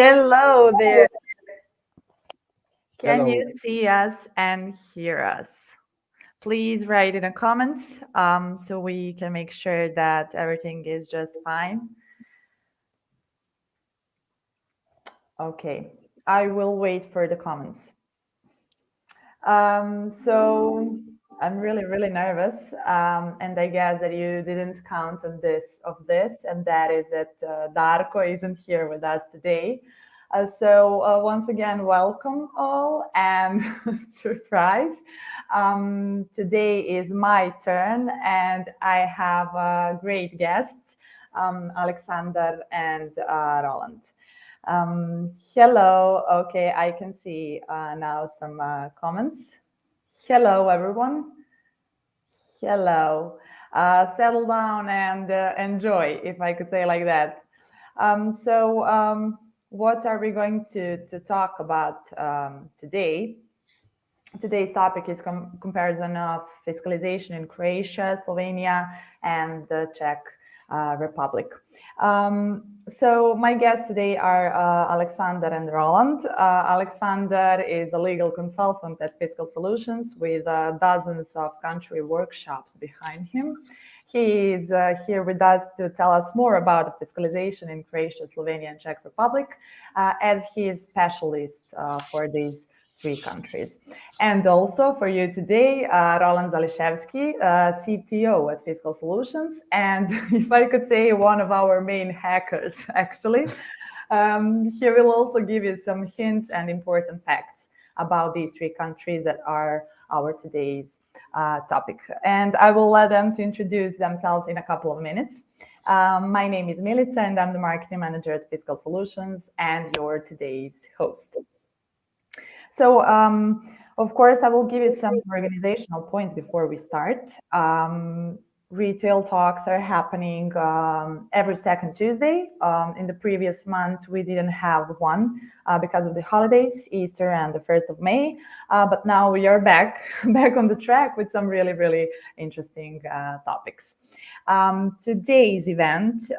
Hello there. Can Hello. you see us and hear us? Please write in the comments so we can make sure that everything is just fine. Okay, I will wait for the comments. So I'm really nervous, and I guess that you didn't count on this, and that is that Darko isn't here with us today. So once again, welcome all, and surprise. Today is my turn, and I have great guests, Alexander and Roland. Hello. Okay, I can see now some comments. Hello, everyone. Hello. Settle down and enjoy, if I could say like that. So, what are we going to talk about today? Today's topic is comparison of fiscalization in Croatia, Slovenia, and the Czech Republic. So my guests today are Alexander and Roland. Alexander is a legal consultant at Fiscal Solutions with dozens of country workshops behind him. He is here with us to tell us more about fiscalization in Croatia, Slovenia, and Czech Republic, as he is specialist for these three countries. And also for you today, Roland Zaliszewski, CTO at Fiscal Solutions, and if I could say, one of our main hackers, actually. He will also give you some hints and important facts about these three countries that are our today's topic. And I will let them to introduce themselves in a couple of minutes. My name is Milica, and I'm the marketing manager at Fiscal Solutions and your today's host. So, of course, I will give you some organizational points before we start. Retail talks are happening every second Tuesday. In the previous month, we didn't have one because of the holidays, Easter and the 1st of May. But now we are back on the track with some really interesting topics. Today's event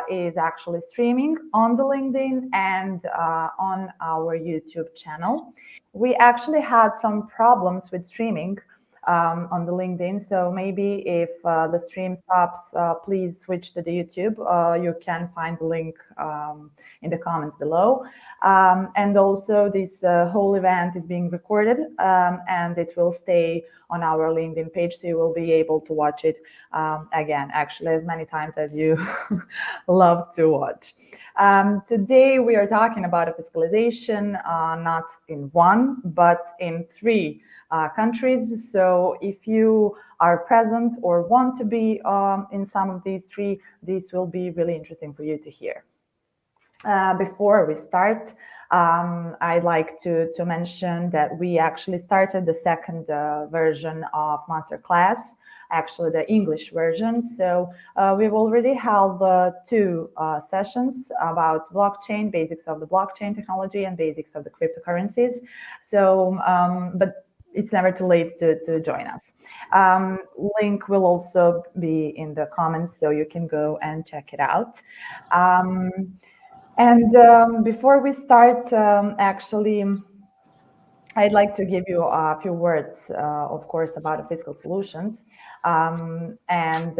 is actually streaming on the LinkedIn and on our YouTube channel. We actually had some problems with streaming on the LinkedIn. So maybe if the stream stops, please switch to the YouTube. You can find the link in the comments below. And also this whole event is being recorded and it will stay on our LinkedIn page. So you will be able to watch it again, actually as many times as you love to watch. Today we are talking about a fiscalization, not in one, but in three countries. So if you are present or want to be in some of these three, this will be really interesting for you to hear. Before we start, I'd like to mention that we actually started the second version of Masterclass, actually the English version. So we've already held two sessions about blockchain, basics of the blockchain technology and basics of the cryptocurrencies. So, but it's never too late to join us. Link will also be in the comments, so you can go and check it out. And before we start, actually, I'd like to give you a few words, of course, about Fiscal Solutions and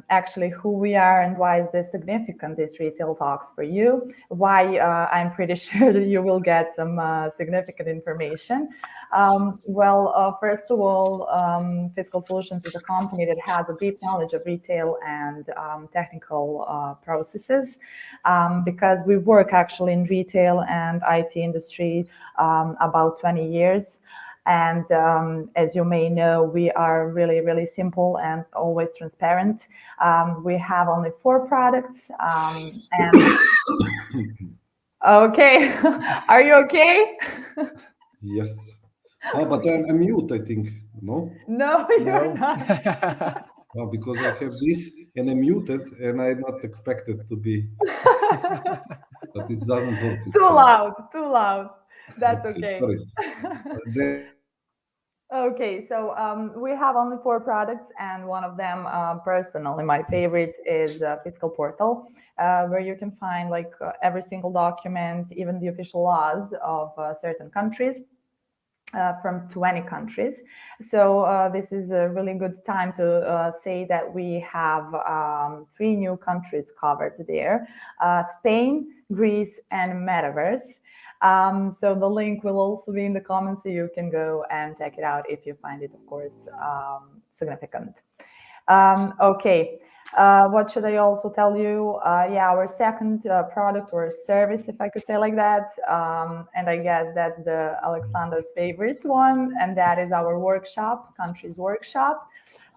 actually who we are and why is this significant, this retail talks for you, why I'm pretty sure that you will get some significant information. Well, first of all, Fiscal Solutions is a company that has a deep knowledge of retail and technical processes because we work actually in retail and IT industry about 20 years. And as you may know, we are really simple and always transparent. We have only 4 products. And okay, are you okay? Yes. Oh, but I'm mute, I think. No? No, you're not. Oh, because I have this and I'm muted and I'm not expected to be. But it doesn't work. Too loud. That's okay. Sorry. Okay, so we have only 4 products, and one of them, personally, my favorite is Fiscal Portal, where you can find like every single document, even the official laws of certain countries. From 20 countries. So this is a really good time to say that we have 3 new countries covered there, Spain, Greece, and Metaverse. So the link will also be in the comments, so you can go and check it out if you find it, of course, significant. Okay. What should I also tell you? Yeah, our second product or service, if I could say like that, and I guess that's the Alexander's favorite one, and that is our workshop, Countries Workshop.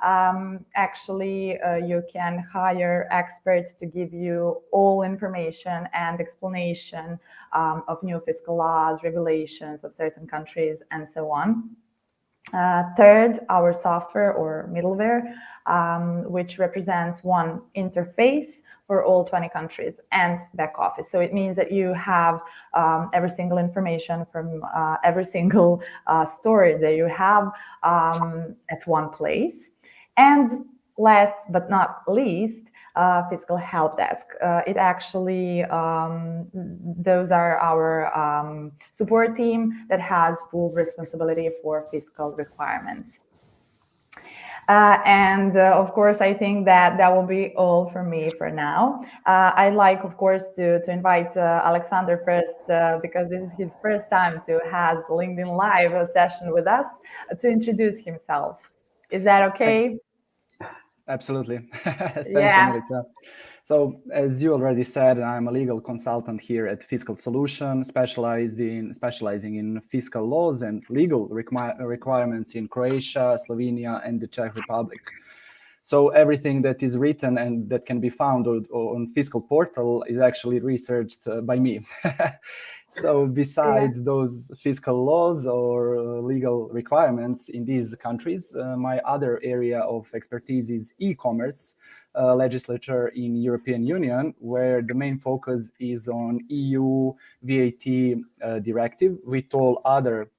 Actually, you can hire experts to give you all information and explanation of new fiscal laws, regulations of certain countries, and so on. Third, our software or middleware, which represents one interface for all 20 countries and back office. So it means that you have every single information from every single story that you have at one place. And last but not least, fiscal help desk. It actually, those are our support team that has full responsibility for fiscal requirements. And of course, I think that will be all for me for now. I'd like, of course, to invite Alexander first, because this is his first time to have LinkedIn Live session with us, to introduce himself. Is that okay? Absolutely. Thank Yeah. you, Milica. So, as you already said, I'm a legal consultant here at Fiscal Solution, specializing in fiscal laws and legal requirements in Croatia, Slovenia, and the Czech Republic. So everything that is written and that can be found on Fiscal Portal is actually researched by me. So besides those fiscal laws or legal requirements in these countries, my other area of expertise is e-commerce legislature in European Union, where the main focus is on EU VAT directive with all other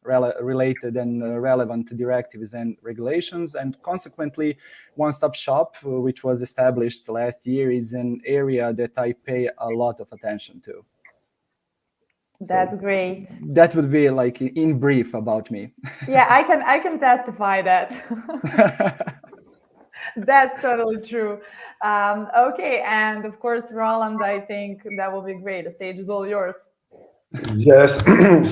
related and relevant directives and regulations. And consequently, one-stop shop, which was established last year, is an area that I pay a lot of attention to. That's great. That would be like in brief about me. Yeah, I can testify that. That's totally true. Okay, and of course, Roland, I think that will be great. The stage is all yours. Yes.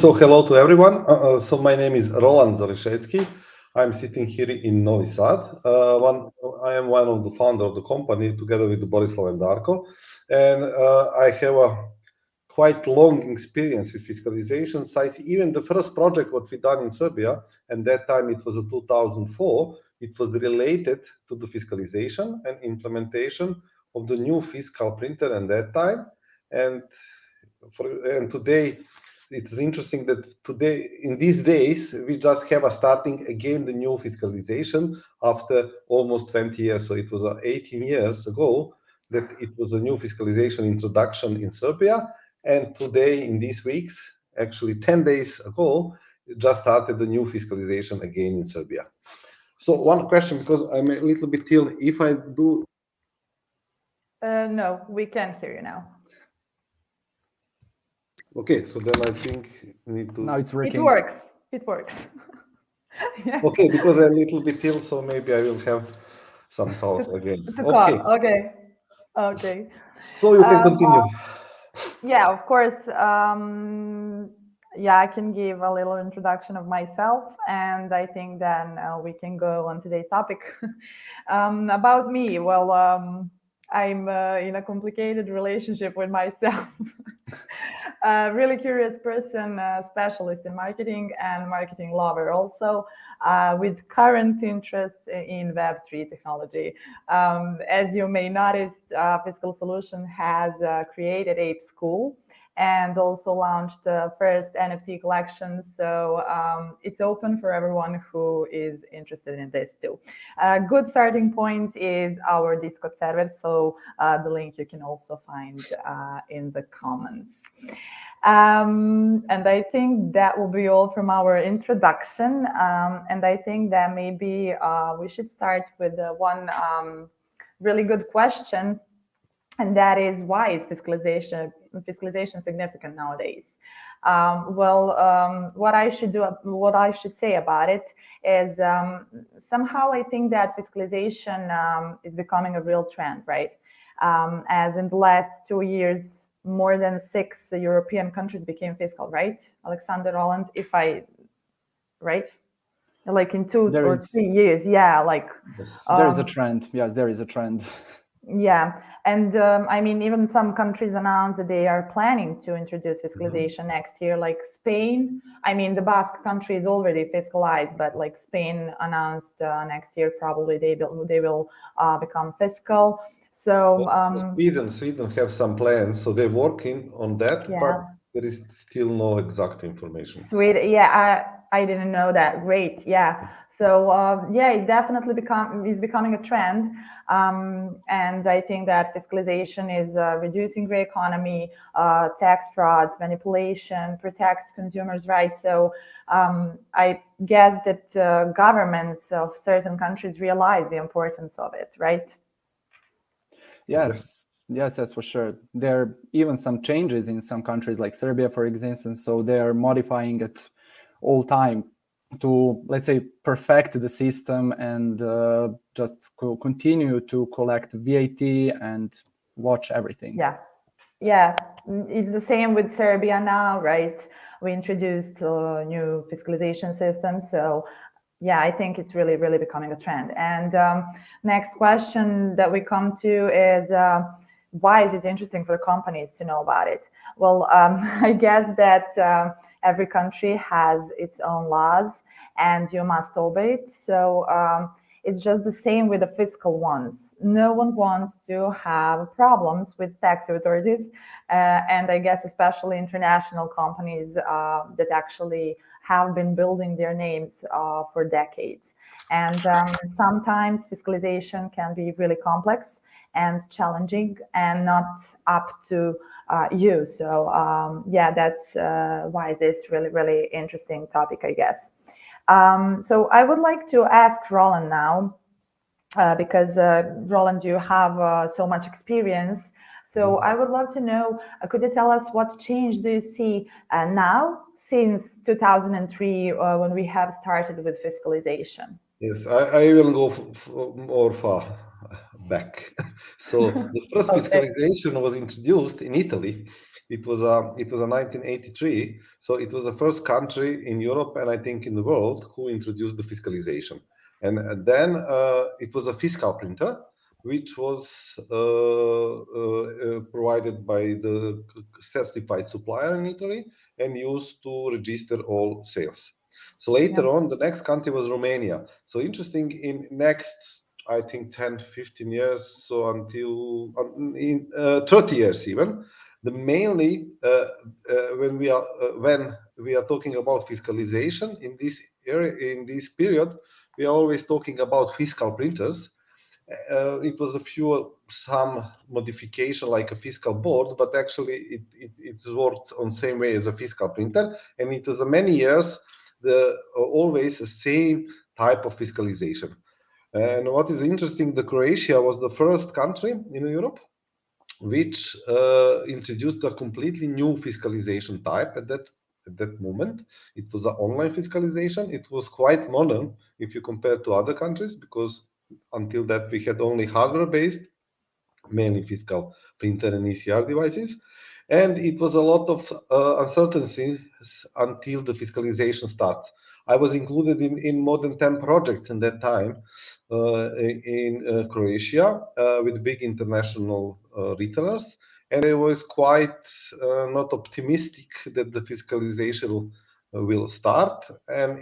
So hello to everyone. So my name is Roland Zaliszewski. I'm sitting here in Novi Sad. I am one of the founders of the company together with Borislav and Darko, and I have a quite long experience with fiscalization. Even the first project what we done in Serbia, and that time it was 2004, it was related to the fiscalization and implementation of the new fiscal printer at that time. And today, it is interesting that today, in these days, we just have a starting again the new fiscalization after almost 20 years. So it was 18 years ago that it was a new fiscalization introduction in Serbia. And today, in these weeks, actually 10 days ago, it just started the new fiscalization again in Serbia. So one question, because I'm a little bit ill, if I do... No, we can't hear you now. Okay, so then I think we need to... Now it's working. It works. It works. Yeah. Okay, because I'm a little bit ill, so maybe I will have some talk again. Okay. Okay. So you can continue. Yeah, of course. Yeah, I can give a little introduction of myself, and I think then we can go on today's topic. About me, well, I'm in a complicated relationship with myself. Really curious person, specialist in marketing and marketing lover also, with current interest in Web3 technology. As you may notice, Fiscal Solution has created Ape School and also launched the first NFT collection. So it's open for everyone who is interested in this too. A good starting point is our Discord server. So the link you can also find in the comments. And I think that will be all from our introduction. And I think that maybe we should start with one really good question, and that is, why is fiscalization significant nowadays? What I should say about it is, somehow I think that fiscalization is becoming a real trend, right? As in the last 2 years, more than 6 European countries became fiscal, right? Alexander, Roland, right? Like in 2 or 3 years, yeah, like there is a trend. Yes, there is a trend. Yeah, and I mean, even some countries announced that they are planning to introduce fiscalization next year, like Spain. I mean, the Basque country is already fiscalized, but like Spain announced next year probably they will become fiscal. So Sweden have some plans, so they're working on that, yeah. but there is still no exact information. Sweden, yeah, I didn't know that. Great, yeah. So yeah, it definitely is becoming a trend, and I think that fiscalization is reducing the economy, tax frauds, manipulation, protects consumers' rights. So I guess that governments of certain countries realize the importance of it, right? Yes, for sure. There are even some changes in some countries, like Serbia, for instance. So they are modifying it all time to, let's say, perfect the system and just continue to collect VAT and watch everything. Yeah, it's the same with Serbia now, right? We introduced a new fiscalization system, so yeah, I think it's really, really becoming a trend. And next question that we come to is, why is it interesting for companies to know about it? Well, I guess that every country has its own laws and you must obey it. So it's just the same with the fiscal ones. No one wants to have problems with tax authorities. And I guess especially international companies that actually have been building their names for decades. And sometimes fiscalization can be really complex and challenging and not up to you. So yeah, that's why this really, really interesting topic, I guess. So I would like to ask Roland now, because Roland, you have so much experience. So I would love to know, could you tell us what change do you see now since 2003 when we have started with fiscalization? Yes, I will go more far back. So the first fiscalization was introduced in Italy. It was a 1983. So it was the first country in Europe and I think in the world who introduced the fiscalization. And then it was a fiscal printer, which was provided by the certified supplier in Italy and used to register all sales. So later on, the next country was Romania. So interesting, in next, I think 10, 15 years, so until in 30 years even, mainly when we are talking about fiscalization in this area, in this period, we are always talking about fiscal printers. It was some modification like a fiscal board, but actually it worked on same way as a fiscal printer, and it was many years always the same type of fiscalization. And what is interesting, the Croatia was the first country in Europe which introduced a completely new fiscalization type at that moment. It was an online fiscalization. It was quite modern if you compare to other countries, because until that we had only hardware-based, mainly fiscal printer and ECR devices. And it was a lot of uncertainties until the fiscalization starts. I was included in more than 10 projects in that time in Croatia with big international retailers. And I was quite not optimistic that the fiscalization will start. And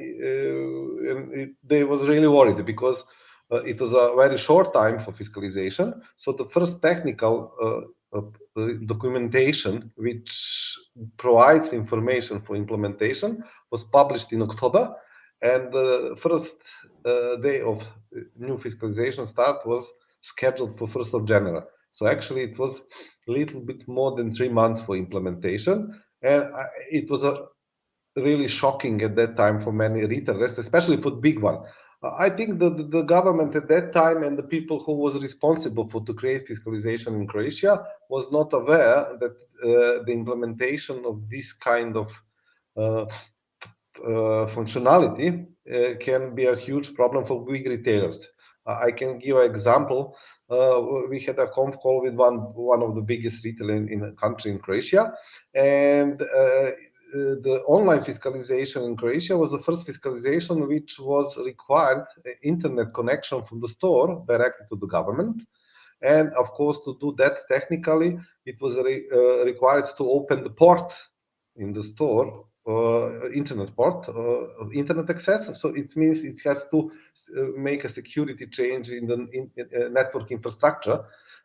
they was really worried because it was a very short time for fiscalization. So the first technical documentation which provides information for implementation was published in October, and the first day of new fiscalization start was scheduled for 1st of January. So actually it was a little bit more than 3 months for implementation, and it was really shocking at that time for many retailers, especially for the big one. I think the government at that time and the people who was responsible to create fiscalization in Croatia was not aware that the implementation of this kind of functionality can be a huge problem for big retailers. I can give an example. We had a conf call with one of the biggest retailers in the country in Croatia, and the online fiscalization in Croatia was the first fiscalization which was required internet connection from the store directly to the government. And of course, to do that technically, it was required to open the port in the store, internet port, internet access. So it means it has to make a security change in the network infrastructure.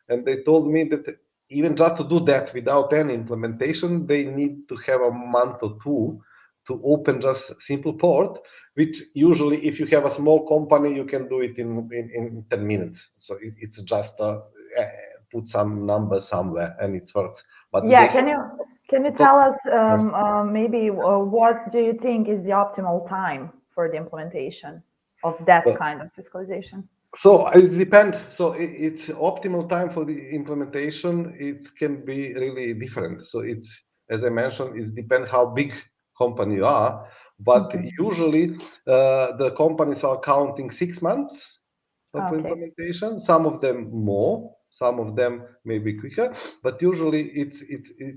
And they told me that even just to do that without any implementation, they need to have a month or two to open just simple port, which usually if you have a small company, you can do it in 10 minutes. So it's just put some number somewhere and it works. But yeah, can you tell us maybe what do you think is the optimal time for the implementation of that kind of fiscalization? So it depends. So it's optimal time for the implementation. It can be really different. So it's, as I mentioned, it depends how big company you are. But usually the companies are counting 6 months of implementation. Some of them more, some of them maybe quicker. But usually it's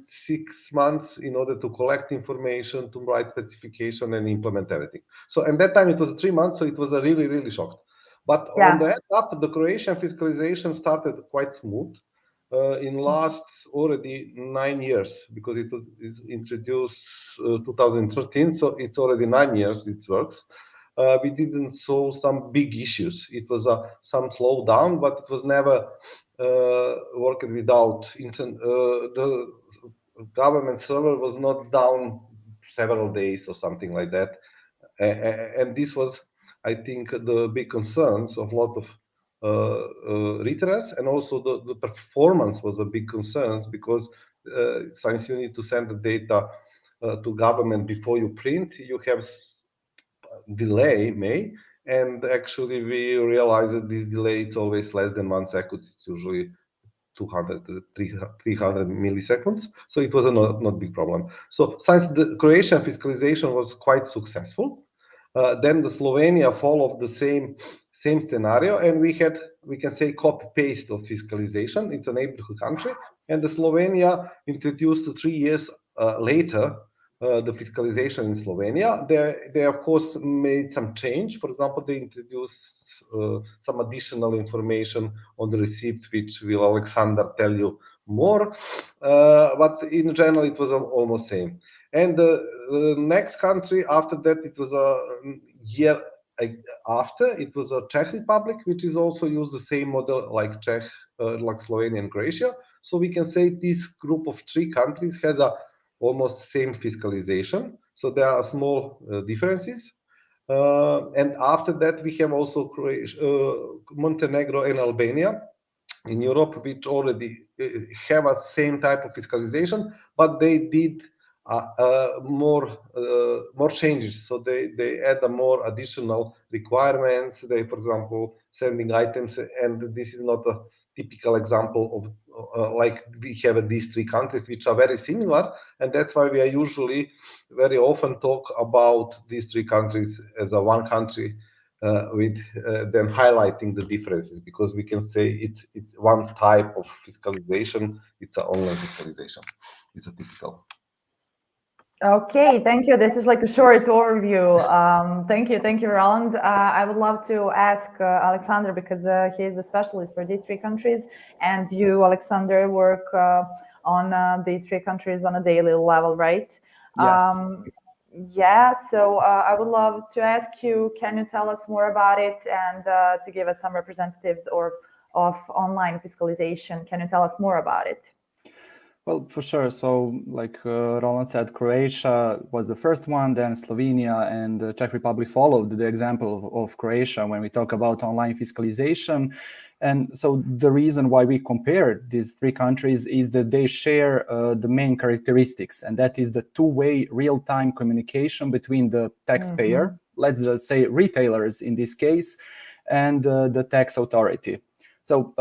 6 months in order to collect information, to write specification, and implement everything. So at that time it was 3 months. So it was a really shocked. But on the end up, the Croatian fiscalization started quite smooth in last already 9 years, because it was introduced 2013, so it's already 9 years it works. We didn't saw some big issues. It was some slowdown, but it was never worked without internet. The government server was not down several days or something like that, and this was, I think, the big concerns of a lot of retailers, and also the performance was a big concerns, because since you need to send the data to government before you print, you have delay, and actually we realized that this delay is always less than 1 second. It's usually 200 300 milliseconds, so it was a not big problem. So since the Croatian fiscalization was quite successful, then the Slovenia followed the same scenario, and we can say copy paste of fiscalization. It's a neighborhood country, and the Slovenia introduced 3 years later the fiscalization in Slovenia. They of course made some change. For example, they introduced some additional information on the receipt, which will Alexander tell you more. But in general, it was almost same. And the next country after that, it was a year after, it was a Czech Republic, which is also used the same model like Czech, like Slovenia and Croatia. So we can say this group of 3 countries has a almost same fiscalization. So there are small differences. And after that, we have also Montenegro and Albania in Europe, which already have a same type of fiscalization, but they did more changes. So they add a more additional requirements. They, for example, sending items, and this is not a typical example of like we have these 3 countries, which are very similar, and that's why we are usually very often talk about these 3 countries as a one country, with then highlighting the differences, because we can say it's one type of fiscalization. It's an online fiscalization. It's a typical. Okay, thank you. This is like a short overview. Thank you, Roland. I would love to ask Alexander, because he is the specialist for these 3 countries, and you, Alexander, work on these 3 countries on a daily level, right? Yes. Yeah, so I would love to ask you, can you tell us more about it, and to give us some representatives of online fiscalization? Can you tell us more about it? Well, for sure. So, like Roland said, Croatia was the first one, then Slovenia and the Czech Republic followed the example of Croatia when we talk about online fiscalization. And so the reason why we compared these three countries is that they share the main characteristics, and that is the two-way real-time communication between the taxpayer, let's just say retailers in this case, and the tax authority. So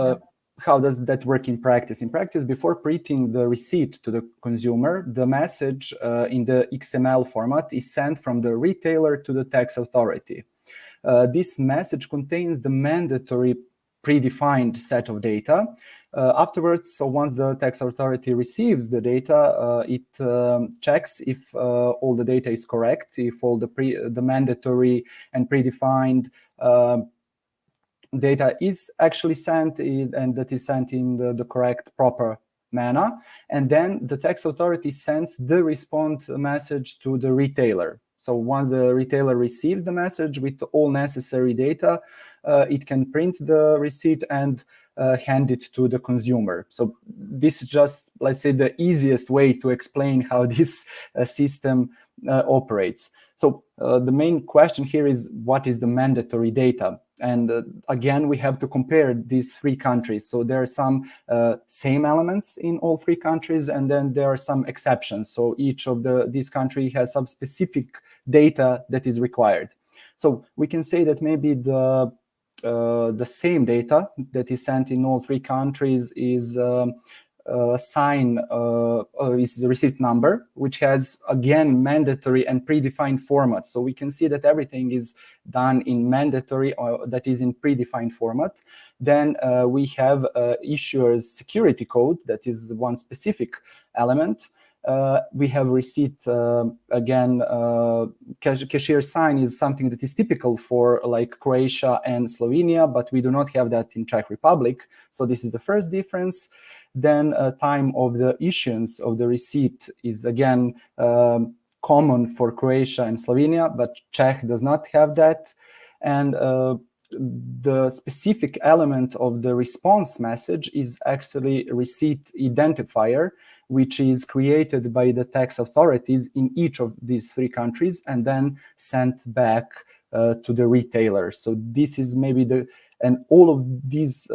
how does that work in practice? In practice, before printing the receipt to the consumer, the message in the XML format is sent from the retailer to the tax authority. This message contains the mandatory predefined set of data. Afterwards, so once the tax authority receives the data, it checks if all the data is correct, if all the mandatory and predefined data is actually sent and that is sent in the correct, proper manner. And then the tax authority sends the response message to the retailer. So once the retailer receives the message with all necessary data, it can print the receipt and hand it to the consumer. So this is just, let's say, the easiest way to explain how this system operates. So the main question here is, what is the mandatory data? And again, we have to compare these three countries. So there are some same elements in all three countries, and then there are some exceptions. So each of these countries has some specific data that is required. So we can say that maybe the same data that is sent in all three countries is sign is the receipt number, which has again mandatory and predefined format. So we can see that everything is done in mandatory, or that is in predefined format. Then we have issuer's security code, that is one specific element. We have receipt, again, cashier sign is something that is typical for like Croatia and Slovenia, but we do not have that in Czech Republic. So this is the first difference. Then time of the issuance of the receipt is again common for Croatia and Slovenia, but Czech does not have that. And the specific element of the response message is actually receipt identifier, which is created by the tax authorities in each of these three countries and then sent back to the retailer. So this is maybe and all of these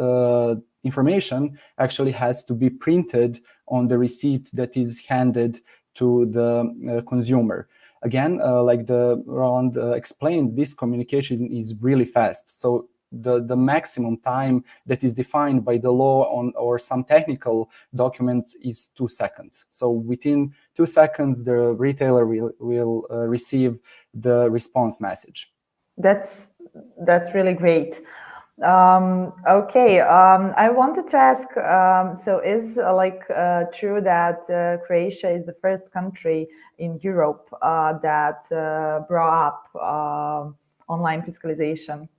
information actually has to be printed on the receipt that is handed to the consumer. Again, like Roland explained, this communication is really fast. So the maximum time that is defined by the law or some technical document is 2 seconds. So within 2 seconds, the retailer will receive the response message. That's really great. Okay, I wanted to ask, so is true that Croatia is the first country in Europe that brought up online fiscalization?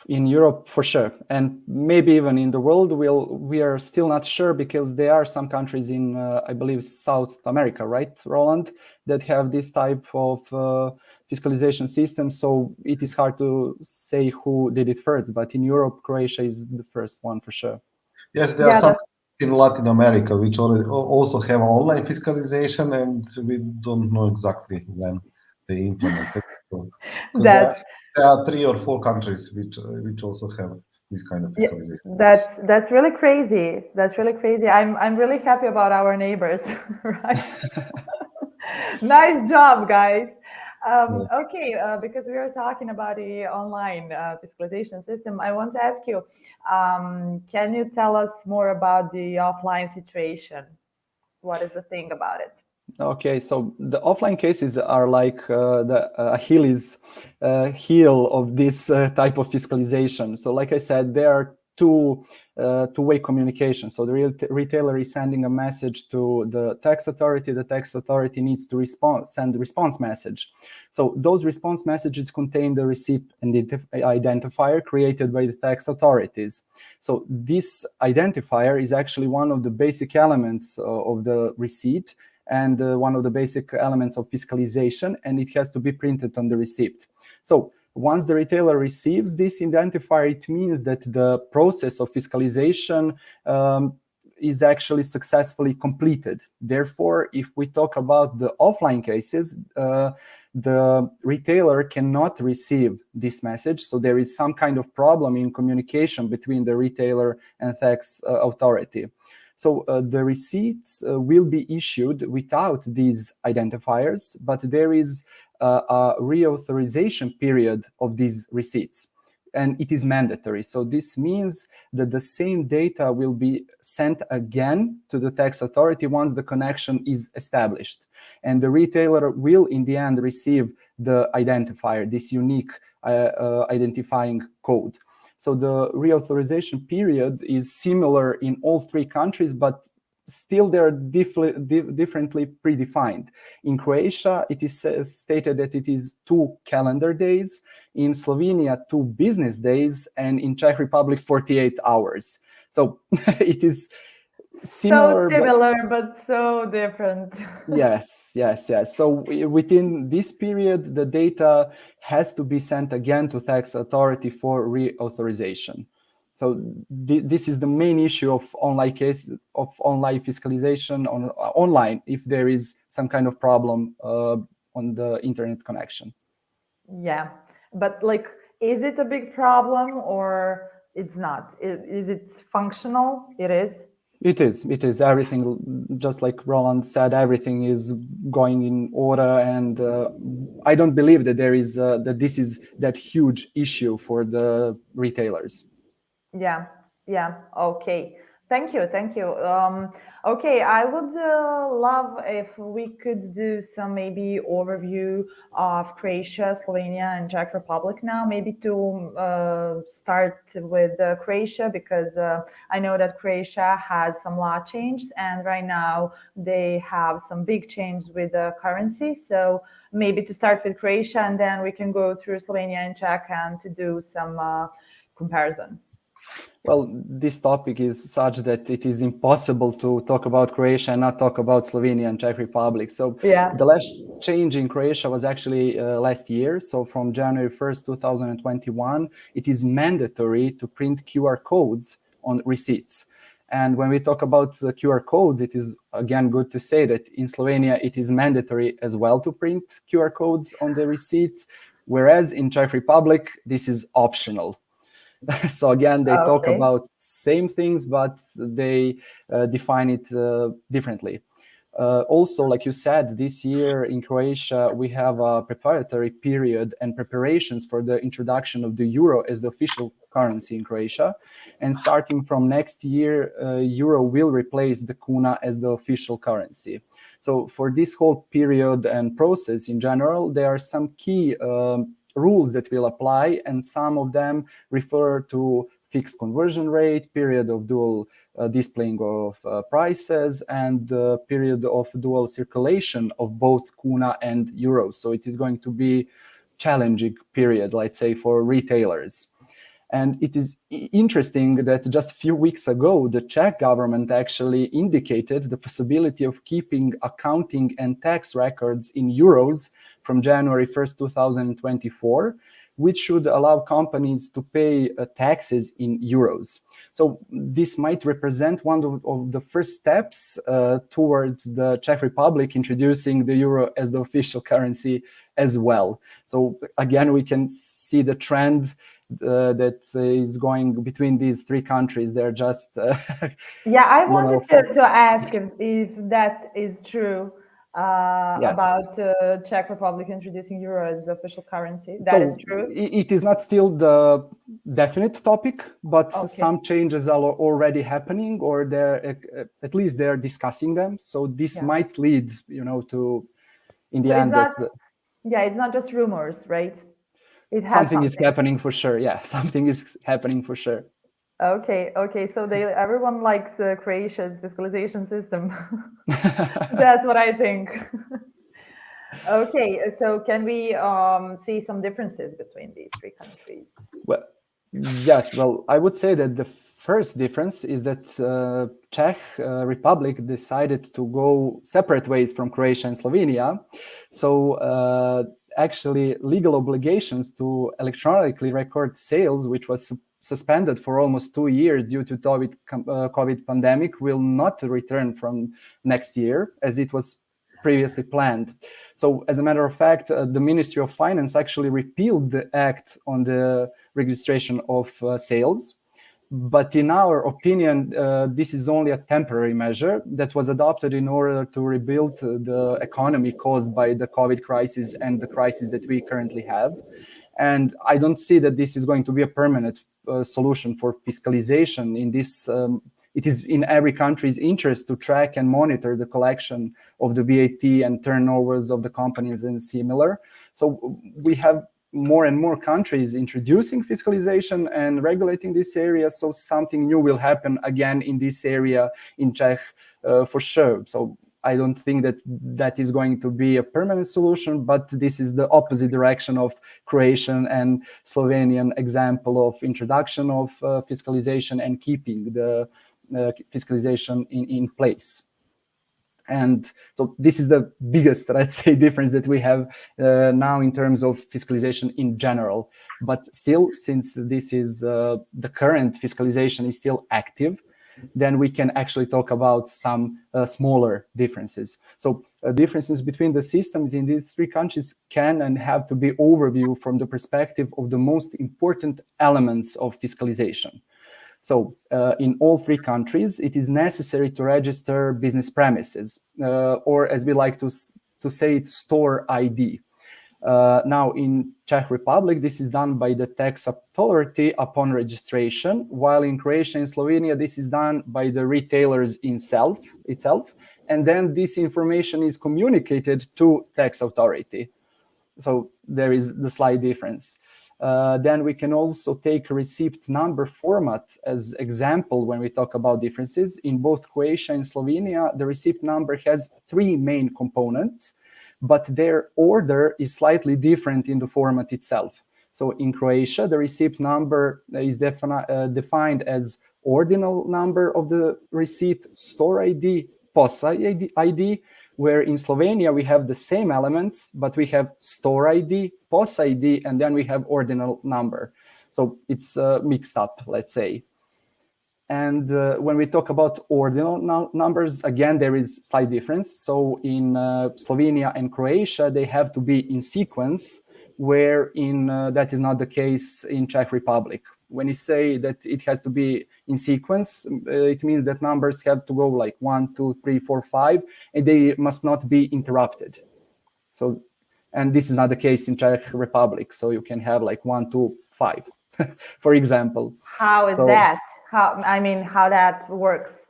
In Europe, for sure, and maybe even in the world, we are still not sure, because there are some countries in, I believe, South America, right, Roland, that have this type of fiscalization system. So it is hard to say who did it first, but in Europe, Croatia is the first one for sure. Yes, there are some in Latin America which also have online fiscalization, and we don't know exactly when they implement it. So, there are 3 or 4 countries which also have this kind of fiscalization. Yeah, that's really crazy. That's really crazy. I'm really happy about our neighbors, right? Nice job, guys. Okay, because we are talking about the online fiscalization system, I want to ask you, can you tell us more about the offline situation? What is the thing about it? Okay, so the offline cases are like the Achilles heel of this type of fiscalization. So like I said, there are two-way communication. So the retailer is sending a message to the tax authority needs to send the response message. So those response messages contain the receipt and identifier created by the tax authorities. So this identifier is actually one of the basic elements of the receipt, and one of the basic elements of fiscalization, and it has to be printed on the receipt. So once the retailer receives this identifier, it means that the process of fiscalization is actually successfully completed. Therefore, if we talk about the offline cases, the retailer cannot receive this message. So there is some kind of problem in communication between the retailer and tax authority. So the receipts will be issued without these identifiers, but there is a reauthorization period of these receipts, and it is mandatory. So this means that the same data will be sent again to the tax authority once the connection is established. And the retailer will, in the end, receive the identifier, this unique identifying code. So the reauthorization period is similar in all three countries, but still they are differently predefined. In Croatia, it is stated that it is 2 calendar days, in Slovenia 2 business days, and in Czech Republic 48 hours. So it is similar, so similar, but so different. Yes. So within this period, the data has to be sent again to tax authority for reauthorization. So this is the main issue of online fiscalization online if there is some kind of problem on the internet connection. Yeah, but like, is it a big problem or it's not? Is it functional? It is. It is everything, just like Roland said, everything is going in order, and I don't believe that there is this is that huge issue for the retailers. Yeah. Okay. Thank you. Okay, I would love if we could do some maybe overview of Croatia, Slovenia, and Czech Republic now. Maybe to start with Croatia, because I know that Croatia has some law changes, and right now they have some big change with the currency. So maybe to start with Croatia, and then we can go through Slovenia and Czech and to do some comparison. Well, this topic is such that it is impossible to talk about Croatia and not talk about Slovenia and Czech Republic. So the last change in Croatia was actually last year. So from January 1st, 2021, it is mandatory to print QR codes on receipts. And when we talk about the QR codes, it is again good to say that in Slovenia, it is mandatory as well to print QR codes on the receipts, whereas in Czech Republic, this is optional. So again, they talk about same things, but they define it differently. Also, like you said, this year in Croatia, we have a preparatory period and preparations for the introduction of the euro as the official currency in Croatia. And starting from next year, euro will replace the kuna as the official currency. So for this whole period and process in general, there are some key rules that will apply, and some of them refer to fixed conversion rate, period of dual displaying of prices, and period of dual circulation of both kuna and euros. So it is going to be challenging period, let's say, for retailers. And it is interesting that just a few weeks ago, the Czech government actually indicated the possibility of keeping accounting and tax records in euros from January 1st, 2024, which should allow companies to pay taxes in euros. So this might represent one of the first steps towards the Czech Republic introducing the euro as the official currency as well. So again, we can see the trend that is going between these three countries. They're just I wanted to ask if that is true. Yes. About Czech Republic introducing euro as the official currency. That is true. It is not still the definite topic, but some changes are already happening, or they're at least they're discussing them. So this might lead, to in the end. It's not just rumors, right? Something is happening for sure. Yeah, something is happening for sure. Okay. So everyone likes Croatia's fiscalization system. That's what I think. Okay, so can we see some differences between these three countries? Well, yes. Well, I would say that the first difference is that Czech Republic decided to go separate ways from Croatia and Slovenia. So actually, legal obligations to electronically record sales, which was suspended for almost 2 years due to COVID pandemic will not return from next year as it was previously planned. So as a matter of fact, the Ministry of Finance actually repealed the act on the registration of sales. But in our opinion, this is only a temporary measure that was adopted in order to rebuild the economy caused by the COVID crisis and the crisis that we currently have. And I don't see that this is going to be a permanent solution for fiscalization in this. It is in every country's interest to track and monitor the collection of the VAT and turnovers of the companies and similar. So we have more and more countries introducing fiscalization and regulating this area. So something new will happen again in this area in Czech for sure. So I don't think that that is going to be a permanent solution, but this is the opposite direction of Croatian and Slovenian example of introduction of fiscalization and keeping the fiscalization in place. And so this is the biggest, let's say, difference that we have now in terms of fiscalization in general. But still, since this is the current fiscalization is still active, then we can actually talk about some smaller differences. So differences between the systems in these three countries can and have to be overviewed from the perspective of the most important elements of fiscalization. So in all three countries, it is necessary to register business premises, or as we like to say, it, store ID. Now in Czech Republic, this is done by the tax authority upon registration, while in Croatia and Slovenia, this is done by the retailers itself, and then this information is communicated to tax authority. So there is the slight difference. Then we can also take receipt number format as example when we talk about differences. In both Croatia and Slovenia, the receipt number has three main components, but their order is slightly different in the format itself. So in Croatia, the receipt number is defined as ordinal number of the receipt, store ID, POS ID, where in Slovenia we have the same elements, but we have store ID, POS ID, and then we have ordinal number. So it's mixed up, let's say. And when we talk about ordinal numbers, again, there is slight difference. So in Slovenia and Croatia, they have to be in sequence, where that is not the case in Czech Republic. When you say that it has to be in sequence, it means that numbers have to go like 1, 2, 3, 4, 5, and they must not be interrupted. So, and this is not the case in Czech Republic. So you can have like 1, 2, 5, for example. How is that? How that works?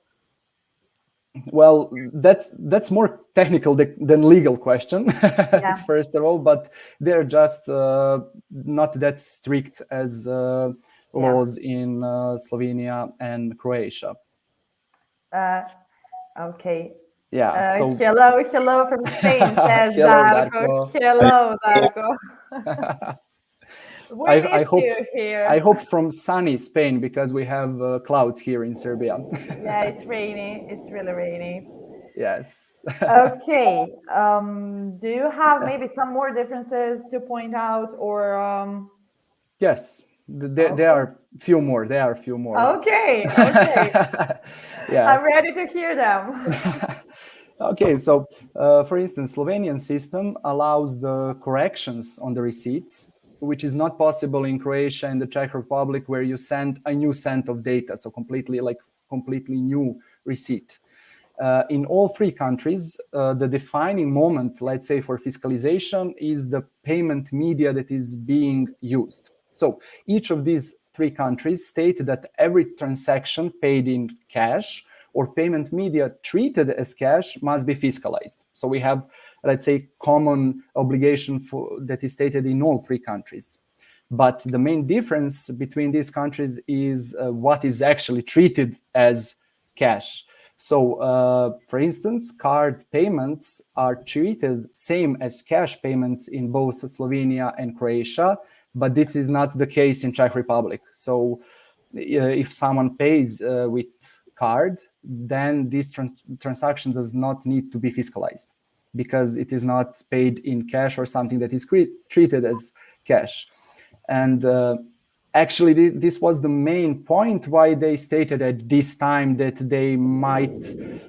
Well, that's more technical than legal question, yeah. First of all, but they're just not that strict as laws in Slovenia and Croatia. Okay. Yeah. So hello from Spain, says Darko. Hello, Darko. I hope from sunny Spain, because we have clouds here in Serbia. Yeah, it's rainy. It's really rainy. Yes. Okay. Do you have maybe some more differences to point out, or? Yes, there are a few more. Okay. Yes. I'm ready to hear them. Okay, so for instance, Slovenian system allows the corrections on the receipts, which is not possible in Croatia and the Czech Republic, where you send a new set of data, so completely new receipt. In all three countries, the defining moment, let's say, for fiscalization is the payment media that is being used. So each of these three countries state that every transaction paid in cash or payment media treated as cash must be fiscalized. So we have, let's say, common obligation that is stated in all three countries. But the main difference between these countries is what is actually treated as cash. So, for instance, card payments are treated same as cash payments in both Slovenia and Croatia, but this is not the case in Czech Republic. So if someone pays with card, then this transaction does not need to be fiscalized, because it is not paid in cash or something that is treated as cash. And actually, this was the main point why they stated at this time that they might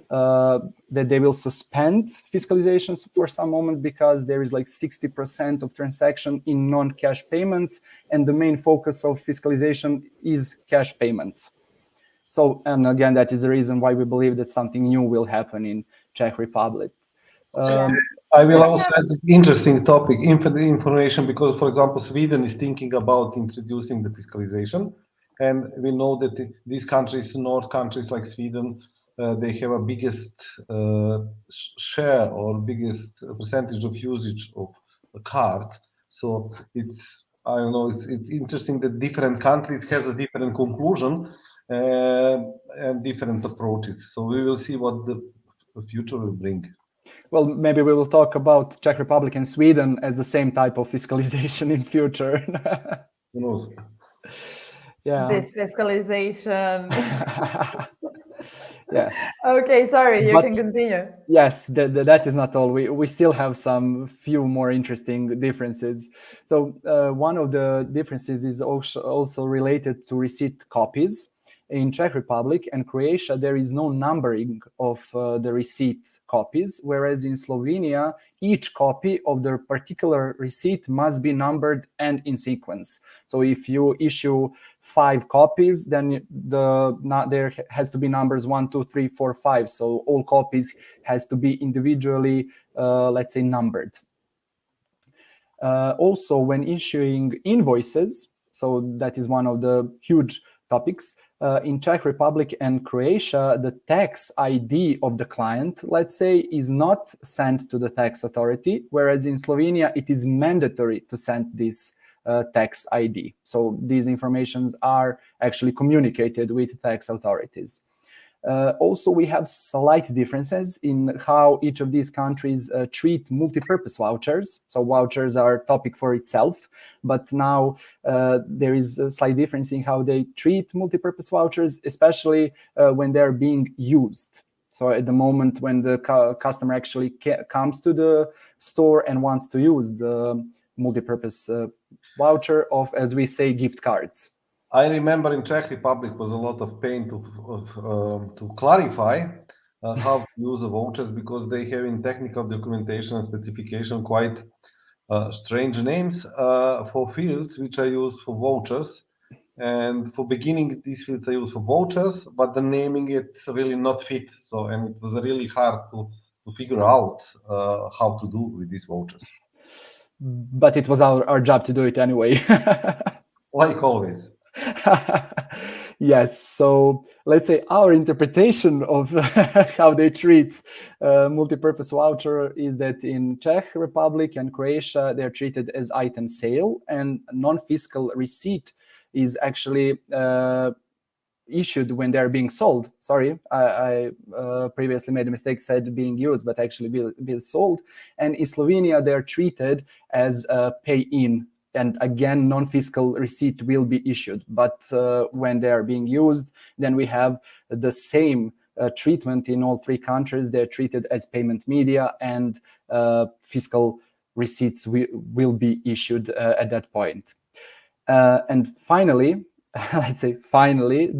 that they will suspend fiscalizations for some moment, because there is like 60% of transaction in non-cash payments, and the main focus of fiscalization is cash payments. So, and again, that is the reason why we believe that something new will happen in Czech Republic. I will also add an interesting topic, information, because, for example, Sweden is thinking about introducing the fiscalization. And we know that these countries, North countries like Sweden, they have a biggest share or biggest percentage of usage of cards. So it's, I don't know, it's interesting that different countries has a different conclusion and different approaches. So we will see what the future will bring. Well, maybe we will talk about Czech Republic and Sweden as the same type of fiscalization in future. Who knows? Yeah. This fiscalization. Yes. Okay, sorry, you can continue. Yes, that is not all. We still have some few more interesting differences. So one of the differences is also related to receipt copies. In Czech Republic and Croatia, there is no numbering of the receipt copies, whereas in Slovenia, each copy of the particular receipt must be numbered and in sequence. So if you issue 5 copies, then there has to be numbers 1, 2, 3, 4, 5. So all copies has to be individually, let's say, numbered. Also, when issuing invoices, so that is one of the huge topics, in Czech Republic and Croatia, the tax ID of the client, let's say, is not sent to the tax authority, whereas in Slovenia, it is mandatory to send this tax ID. So these informations are actually communicated with tax authorities. Also, we have slight differences in how each of these countries treat multi-purpose vouchers. So vouchers are a topic for itself, but now there is a slight difference in how they treat multi-purpose vouchers, especially when they're being used. So at the moment when the customer actually comes to the store and wants to use the multi-purpose voucher of, as we say, gift cards. I remember in Czech Republic was a lot of pain to clarify how to use the vouchers, because they have in technical documentation and specification quite strange names for fields which are used for vouchers. And for beginning, these fields are used for vouchers, but the naming it's really not fit. So, and it was really hard to figure out how to do with these vouchers. But it was our job to do it anyway. Like always. Yes, so let's say our interpretation of how they treat multi-purpose voucher is that in Czech Republic and Croatia, they're treated as item sale, and non-fiscal receipt is actually issued when they're being sold. Sorry, I previously made a mistake, said being used, but actually be sold. And in Slovenia, they're treated as pay-in. And again, non-fiscal receipt will be issued. But when they are being used, then we have the same treatment in all 3 countries. They're treated as payment media, and fiscal receipts will be issued at that point. And finally, let's say finally,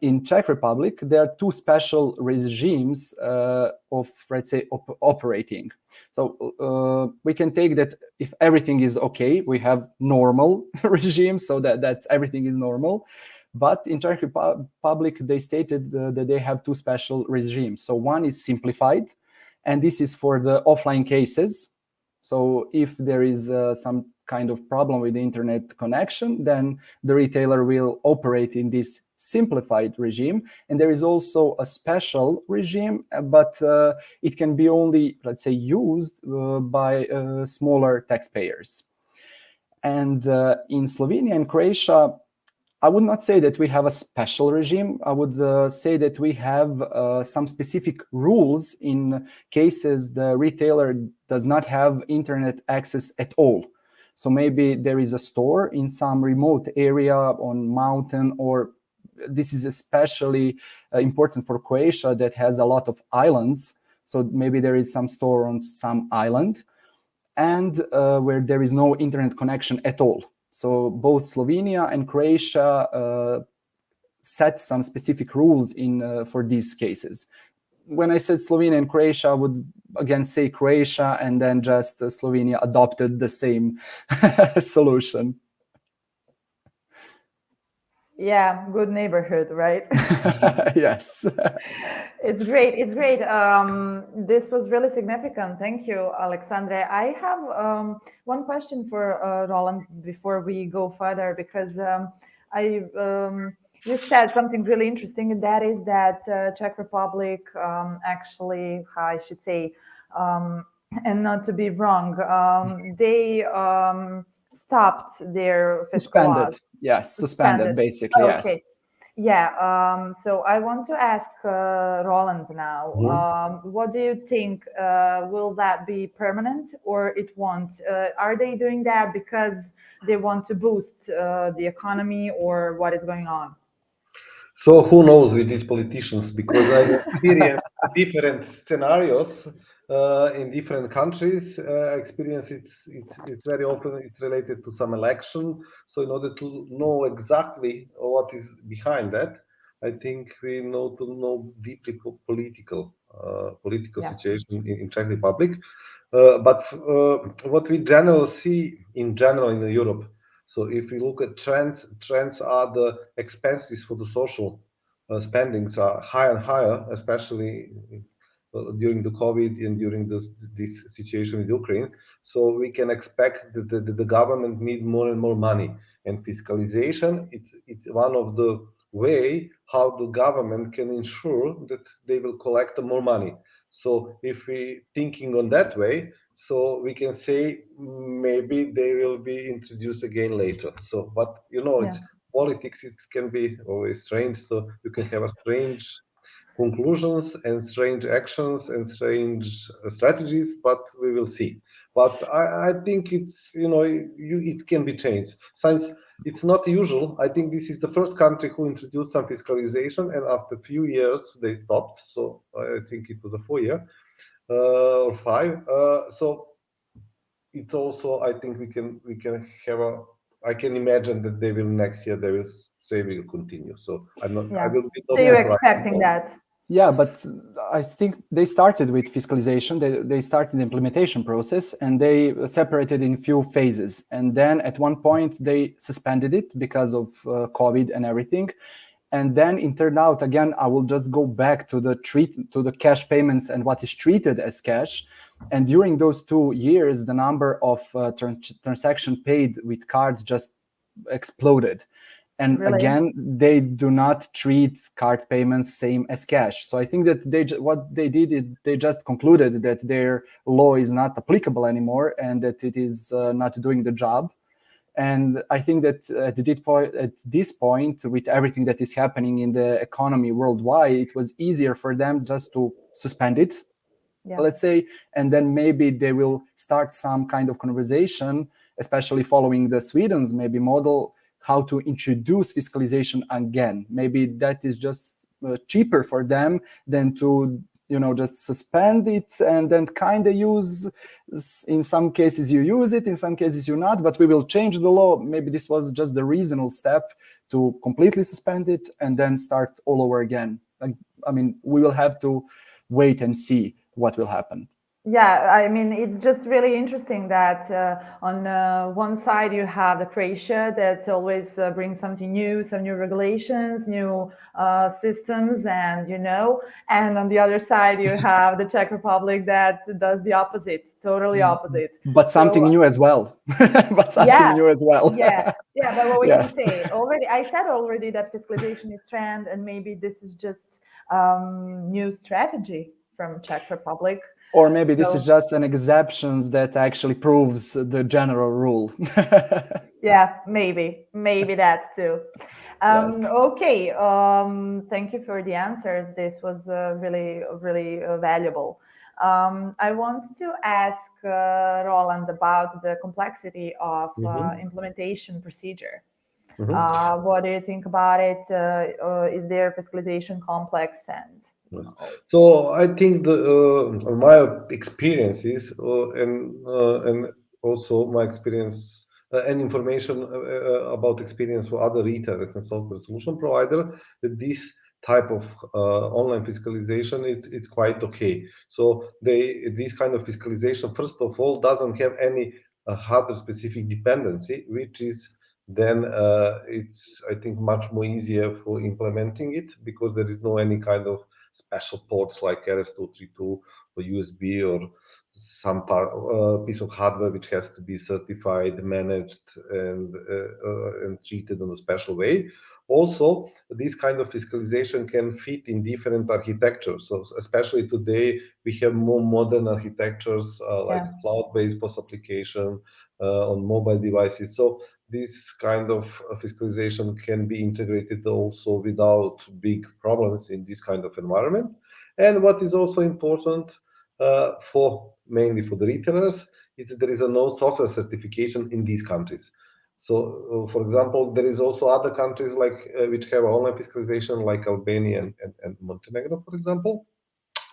in Czech Republic, there are 2 special regimes of, let's say, operating. So we can take that if everything is okay, we have normal regime, so that's everything is normal. But in Czech Republic, they stated that they have 2 special regimes. So one is simplified, and this is for the offline cases. So if there is some kind of problem with the internet connection, then the retailer will operate in this simplified regime. And there is also a special regime, but it can be only, let's say, used by smaller taxpayers. And in Slovenia and Croatia, I would not say that we have a special regime. I would say that we have some specific rules in cases the retailer does not have internet access at all. So maybe there is a store in some remote area on mountain, or this is especially important for Croatia that has a lot of islands. So maybe there is some store on some island, and where there is no internet connection at all. So both Slovenia and Croatia set some specific rules for these cases. When I said Slovenia and Croatia, I would again say Croatia, and then just Slovenia adopted the same solution. Yeah, good neighborhood, right? Yes. It's great. It's great. This was really significant. Thank you, Alexandre. I have one question for Roland before we go further, because you said something really interesting, and that is that Czech Republic actually, I should say, and not to be wrong, they stopped their fiscal laws. Yes, suspended basically. Okay. Yes. Yeah. So I want to ask Roland now. What do you think? Will that be permanent, or it won't? Are they doing that because they want to boost the economy, or what is going on? So who knows with these politicians? Because I experienced different scenarios in different countries. Experience it's very often it's related to some election. So in order to know exactly what is behind that, I think we know to know deeply political situation in Czech Republic. But what we generally see in general in Europe. So if we look at trends are the expenses for the social spendings are higher and higher, especially during the COVID and during this situation in Ukraine. So we can expect that the government need more and more money. And fiscalization, it's one of the way how the government can ensure that they will collect more money. So if we thinking on that way, so we can say maybe they will be introduced again later. So, but it's politics. It can be always strange. So you can have a strange conclusions and strange actions and strange strategies, but we will see. But I think it's it can be changed. Since it's not usual, I think this is the first country who introduced some fiscalization, and after a few years they stopped. So I think it was a 4 year or 5. So it's also I think we can have a. I can imagine that they will next year they will say we will continue. So I'm not. I will be. So you're expecting that? Yeah, but I think they started with fiscalization. They started the implementation process, and they separated in few phases. And then at one point they suspended it because of COVID and everything. And then it turned out again. I will just go back to the cash payments and what is treated as cash. And during those 2 years, the number of transactions paid with cards just exploded. And really? Again, they do not treat card payments same as cash. So I think that what they did is they just concluded that their law is not applicable anymore and that it is not doing the job. And I think that at this point, with everything that is happening in the economy worldwide, it was easier for them just to suspend it, let's say, and then maybe they will start some kind of conversation, especially following the Sweden's maybe model, how to introduce fiscalization again. Maybe that is just cheaper for them than to just suspend it and then kind of use. In some cases you use it, in some cases you not, but we will change the law. Maybe this was just the reasonable step to completely suspend it and then start all over again. I mean, we will have to wait and see what will happen. Yeah, I mean, it's just really interesting that on one side you have the Croatia that always brings something new, some new regulations, new systems, and on the other side you have the Czech Republic that does the opposite, totally opposite. But something new as well. New as well. Yeah, but what we can say already, I said already that fiscalization is trend, and maybe this is just new strategy from Czech Republic. Or maybe this is just an exception that actually proves the general rule. Yeah, maybe that too. Okay, thank you for the answers. This was really, really valuable. I want to ask Roland about the complexity of implementation procedure. What do you think about it? Is there fiscalization complex? So I think my experiences and also my experience and information about experience for other retailers and software solution provider, that this type of online fiscalization, it's quite okay. So this kind of fiscalization, first of all, doesn't have any hardware specific dependency, which is then it's, I think, much more easier for implementing it, because there is no any kind of special ports like RS232 or USB or some piece of hardware which has to be certified, managed, and treated in a special way. Also, this kind of fiscalization can fit in different architectures. So especially today, we have more modern architectures like cloud-based post application on mobile devices. So this kind of fiscalization can be integrated also without big problems in this kind of environment. And what is also important mainly for the retailers is that there is no software certification in these countries. So, for example, there is also other countries like which have online fiscalization, like Albania and Montenegro, for example.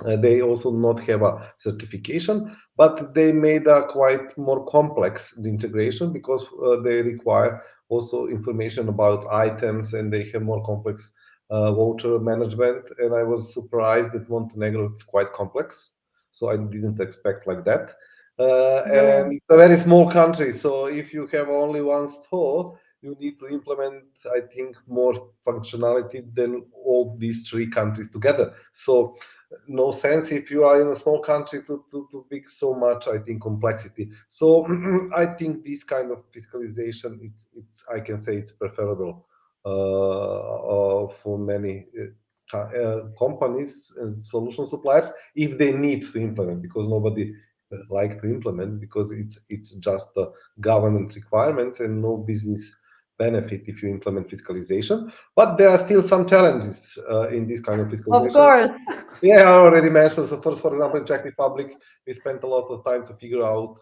They also not have a certification, but they made a quite more complex integration, because they require also information about items, and they have more complex voucher management. And I was surprised that Montenegro is quite complex, so I didn't expect like that. And it's a very small country, so if you have only one store, you need to implement, I think, more functionality than all these three countries together. So no sense if you are in a small country to pick so much, I think, complexity. So I think this kind of fiscalization, it's I can say it's preferable for many companies and solution suppliers, if they need to implement, because nobody like to implement, because it's just the government requirements and no business benefit if you implement fiscalization. But there are still some challenges in this kind of fiscalization. Of course. Yeah, I already mentioned. So first, for example, in Czech Republic, we spent a lot of time to figure out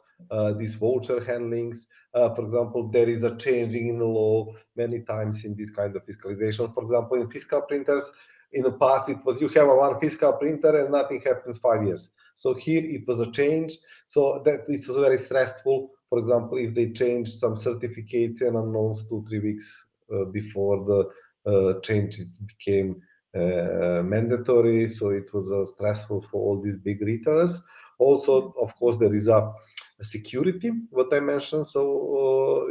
these voucher handlings. For example, there is a changing in the law many times in this kind of fiscalization. For example, in fiscal printers, in the past, it was you have a one fiscal printer and nothing happens 5 years. So here it was a change. So that this was very stressful. For example, if they change some certificates and announced 2-3 weeks before the changes became mandatory, so it was stressful for all these big retailers. Also, of course, there is a security, what I mentioned. So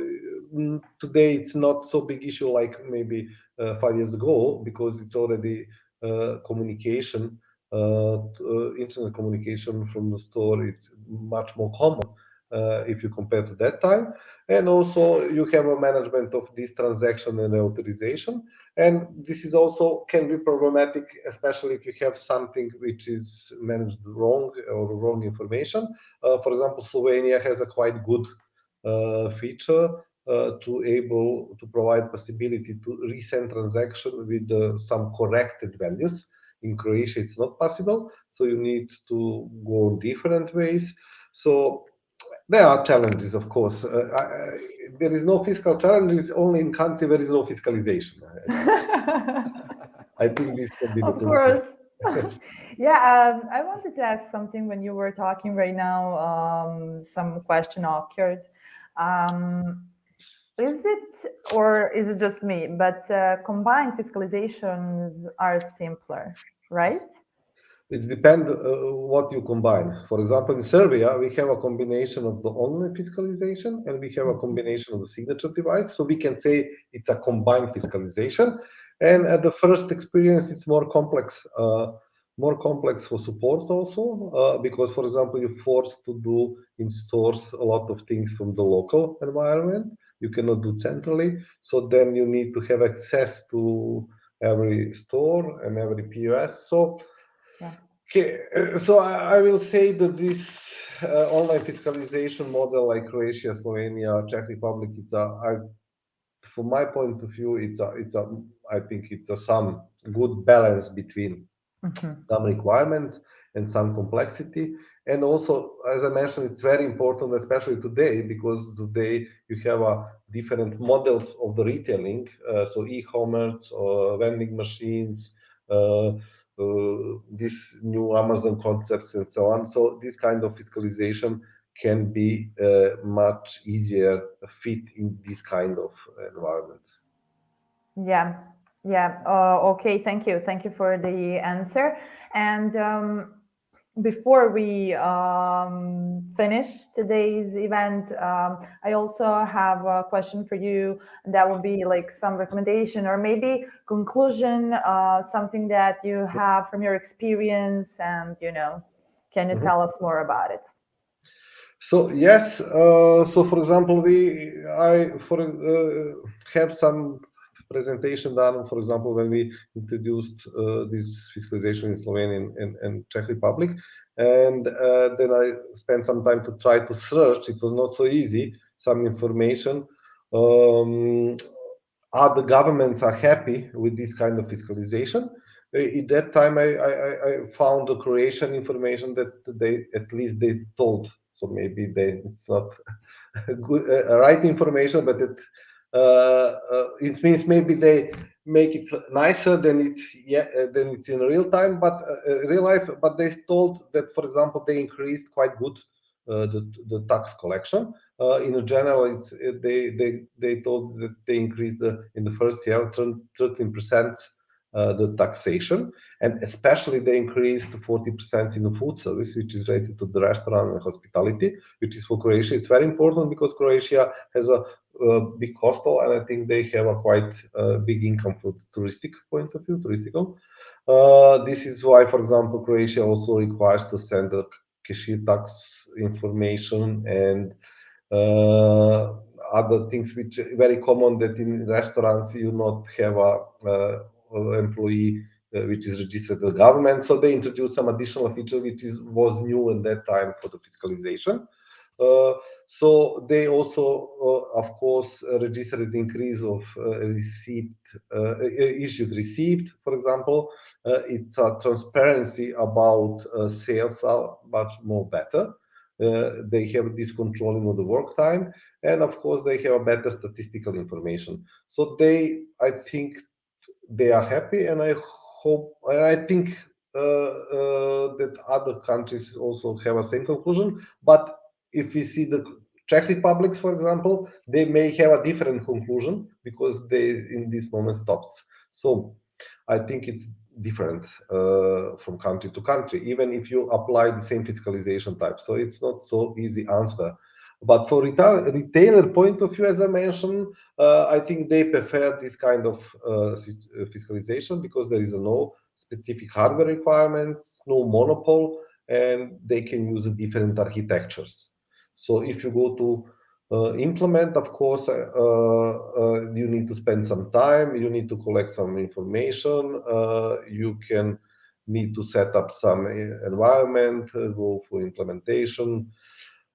today it's not so big issue like maybe 5 years ago, because it's already communication, internet communication from the store. It's much more common if you compare to that time. And also you have a management of this transaction and authorization. And this is also can be problematic, especially if you have something which is managed wrong or wrong information. For example, Slovenia has a quite good feature to able to provide possibility to resend transaction with some corrected values. In Croatia, it's not possible, so you need to go different ways. So there are challenges, of course. There is no fiscal challenges only in country where there is no fiscalization. I think this can be the Of course. Yeah, I wanted to ask something when you were talking right now. Some question occurred. Is it, or is it just me? But combined fiscalizations are simpler, right? It depends what you combine. For example, in Serbia, we have a combination of the online fiscalization and we have a combination of the signature device. So we can say it's a combined fiscalization. And at the first experience, it's more complex for support also, because, for example, you're forced to do in stores a lot of things from the local environment. You cannot do centrally. So then you need to have access to every store and every POS. So okay, so I will say that this online fiscalization model, like Croatia, Slovenia, Czech Republic, from my point of view, I think it's some good balance between some requirements and some complexity. And also, as I mentioned, it's very important, especially today, because today you have different models of the retailing, so e-commerce or vending machines, this new Amazon concepts and so on. So this kind of fiscalization can be much easier fit in this kind of environment. Yeah. Okay. Thank you for the answer. And before we finish today's event, I also have a question for you. That would be like some recommendation or maybe conclusion, something that you have from your experience, and can you tell us more about it? So yes, so for example, I have some presentation done, for example, when we introduced this fiscalization in Slovenia and Czech Republic, and then I spent some time to try to search. It was not so easy. Some information. Other governments are happy with this kind of fiscalization. At that time, I found the Croatian information that they at least they told. So maybe it's not good, right information, but it means maybe they make it nicer than it's in real time, but real life. But they told that, for example, they increased quite good the tax collection. In general, they told that they increased in the first year 13% the taxation, and especially they increased 40% in the food service, which is related to the restaurant and hospitality, which is for Croatia. It's very important because Croatia has a big hostel, and I think they have a quite big income from the touristic point of view, touristical. This is why, for example, Croatia also requires to send the cashier tax information and other things which are very common, that in restaurants you not have a employee which is registered to the government. So they introduced some additional feature which was new in that time for the fiscalization. So they also, of course, registered the increase of issued receipt, for example. It's a transparency about sales are much more better. They have this controlling of the work time, and of course they have a better statistical information. So I think they are happy, and I hope, and I think that other countries also have a same conclusion. But if we see the Czech Republic, for example, they may have a different conclusion because they in this moment stops. So I think it's different from country to country, even if you apply the same fiscalization type. So it's not so easy answer. But for retailer point of view, as I mentioned, I think they prefer this kind of fiscalization because there is no specific hardware requirements, no monopoly, and they can use different architectures. So if you go to implement, of course, you need to spend some time, you need to collect some information, you can need to set up some environment, go for implementation.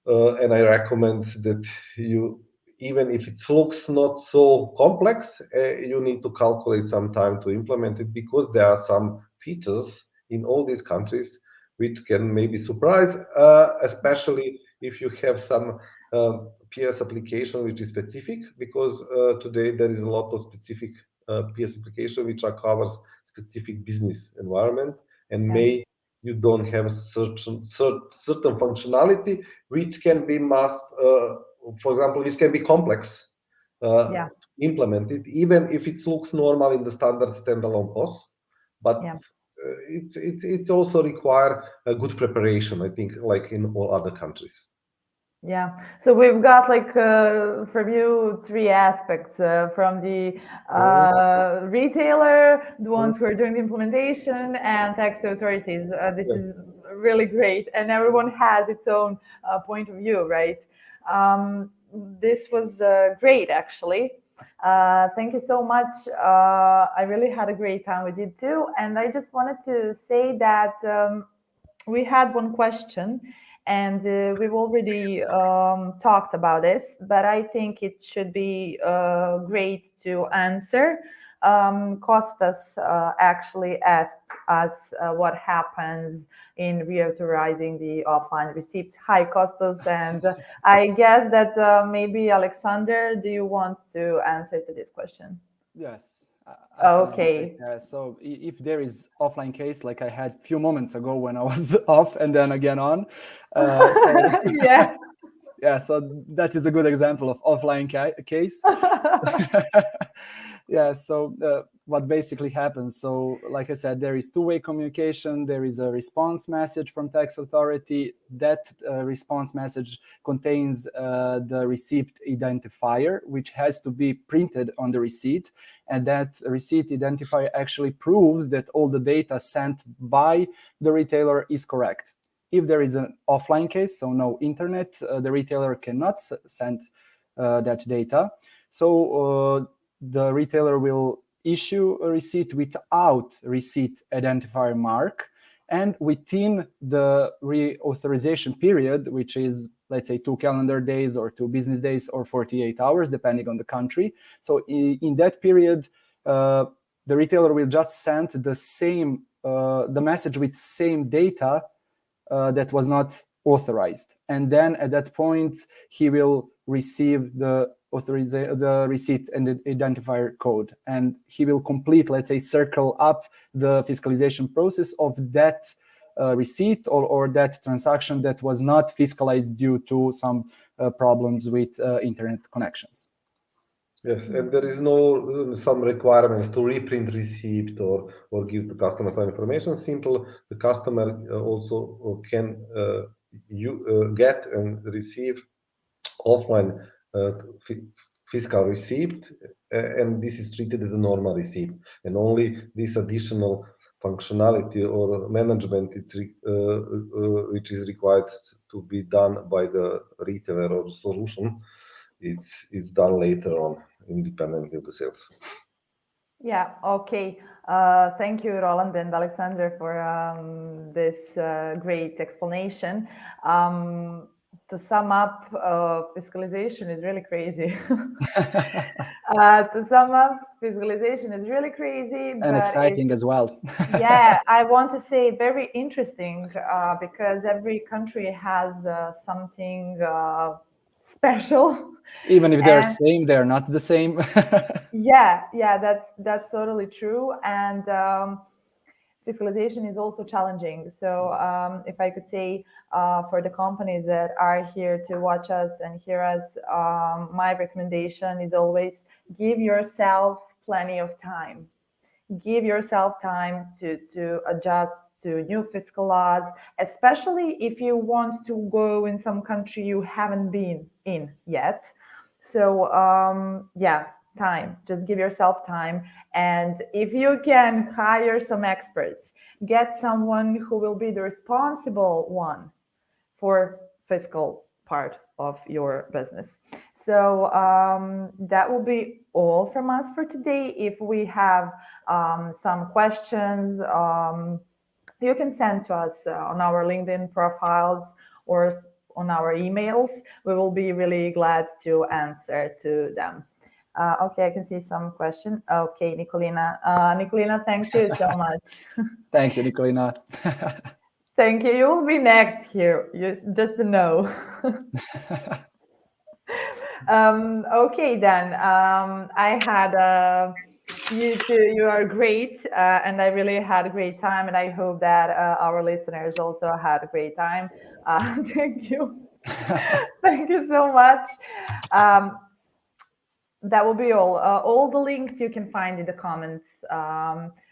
And I recommend that you, even if it looks not so complex, you need to calculate some time to implement it, because there are some features in all these countries which can maybe surprise, especially if you have some PS application which is specific, because today there is a lot of specific PS application which are covers specific business environment, and may you don't have certain functionality which can be for example, which can be complex implemented, even if it looks normal in the standard standalone POS. But it's also require a good preparation, I think, like in all other countries. Yeah, so we've got like from you three aspects, from the retailer, the ones who are doing the implementation, and tax authorities. This is really great, and everyone has its own point of view, right? This was great, actually. Thank you so much. I really had a great time with you too, and I just wanted to say that we had one question. And we've already talked about this, but I think it should be great to answer. Kostas actually asked us what happens in reauthorizing the offline receipts. Hi, Kostas, and I guess that maybe Alexander, do you want to answer to this question? Yes. Okay. So if there is offline case, like I had a few moments ago when I was off and then again on. Yeah. Yeah, so that is a good example of offline case. Yeah, so what basically happens, so like I said, there is two-way communication, there is a response message from tax authority. That response message contains the receipt identifier, which has to be printed on the receipt, and that receipt identifier actually proves that all the data sent by the retailer is correct. If there is an offline case, so no internet, the retailer cannot send that data. So the retailer will issue a receipt without receipt identifier mark, and within the reauthorization period, which is, let's say, 2 calendar days or 2 business days or 48 hours, depending on the country. So in that period, the retailer will just send the same, the message with same data that was not authorized. And then at that point, he will receive the receipt and the identifier code. And he will complete, let's say, circle up the fiscalization process of that receipt or that transaction that was not fiscalized due to some problems with internet connections. Yes, and there is no some requirements to reprint receipt or give the customer some information. Simple, the customer also can get and receive offline fiscal receipt, and this is treated as a normal receipt. And only this additional functionality or management which is required to be done by the retailer or solution, it's done later on, independently of the sales. Yeah, okay. Thank you, Roland and Alexander, for this great explanation. To sum up, fiscalization is really crazy. To sum up, fiscalization is really crazy. And but exciting as well. Yeah, I want to say very interesting because every country has something special. Even if they're same, they're not the same. Yeah, that's totally true. And fiscalization is also challenging. So if I could say for the companies that are here to watch us and hear us, my recommendation is always give yourself plenty of time. Give yourself time to adjust to new fiscal laws, especially if you want to go in some country you haven't been in yet. So yeah, time. Just give yourself time. And if you can hire some experts, get someone who will be the responsible one for fiscal part of your business. So that will be all from us for today. If we have some questions, you can send to us on our LinkedIn profiles or on our emails. We will be really glad to answer to them. Okay, I can see some question. Okay, Nicolina. Nicolina, thank you so much. Thank you, Nicolina. Thank you. You will be next here, just to know. Okay, then. I had you too. You are great, and I really had a great time, and I hope that our listeners also had a great time. Thank you. Thank you so much. That will be all. All the links you can find in the comments.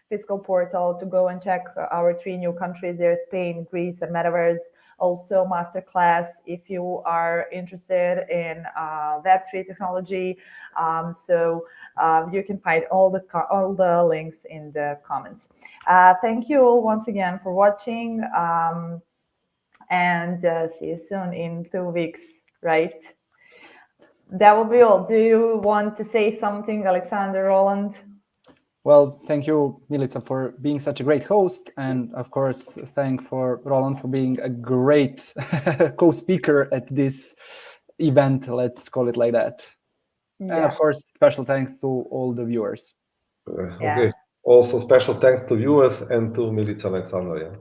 Fiscal portal to go and check our 3 new countries there: Spain, Greece, and Metaverse. Also masterclass if you are interested in Web3 technology. So you can find all the links in the comments. Thank you all once again for watching, and see you soon in 2 weeks, right? That will be all. Do you want to say something, Alexander, Roland? Well, thank you, Milica, for being such a great host. And of course, thank for Roland for being a great co-speaker at this event, let's call it like that. Yeah. And of course, special thanks to all the viewers. Okay. Also, special thanks to viewers and to Milica Alexander. Yeah.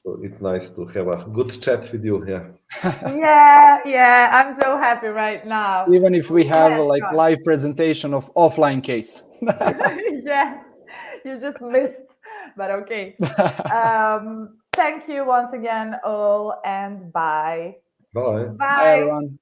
So it's nice to have a good chat with you here. Yeah, I'm so happy right now. Even if we have live presentation of offline case. Yeah, you just missed, but okay. Thank you once again all, and bye. Bye. Bye, everyone.